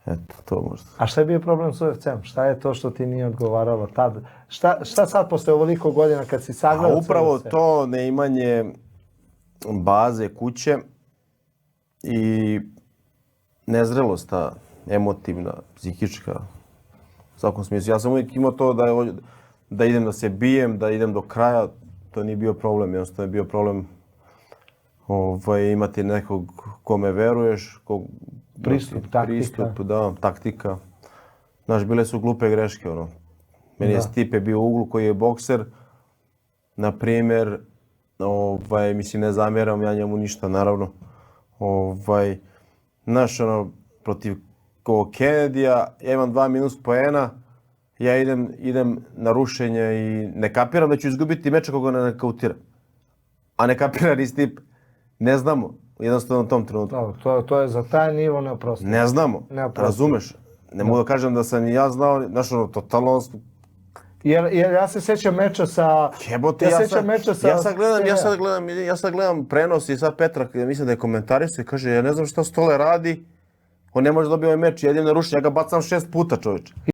Eto, to možda. A šta je bio problem s UFC-om? Šta je to što ti nije odgovaralo tad? Šta sad posle ovoliko godina kad si sagledao Upravo UFC? to neimanje baze kuće i nezrelost ta emotivna, psihička, u svakom smislu. Ja sam uvijek imao to da idem da se bijem, da idem do kraja, to nije bio problem, jednostavno je bio problem imati nekog kome veruješ, Pristup, taktika. Da, taktika. Znaš, bile su glupe greške, Meni je Stipe bio u uglu koji je bokser, na primjer, mislim, ne zamjeram ja njemu ništa, naravno. Znaš, protiv Kennedy-a, ja imam 2 minus poena, ja idem na rušenje i ne kapiram da ću izgubiti meč ako ga ne nakautira. A ne kapira ni Stipe. Ne znamo, jednostavno u tom trenutku. To je za taj nivo neoprostivo. Ne znamo, razumeš? Ne mogu da kažem da sam i ja znao, znaš, totalno... Jer ja se sjećam meča sa... Jebote, ja sad gledam prenos i sad Petra, mislim da je komentarisao i kaže, ja ne znam šta Stole radi, on ne može dobiti ovaj meč, jedem na rušenje, ja ga bacam 6 puta, čovječe.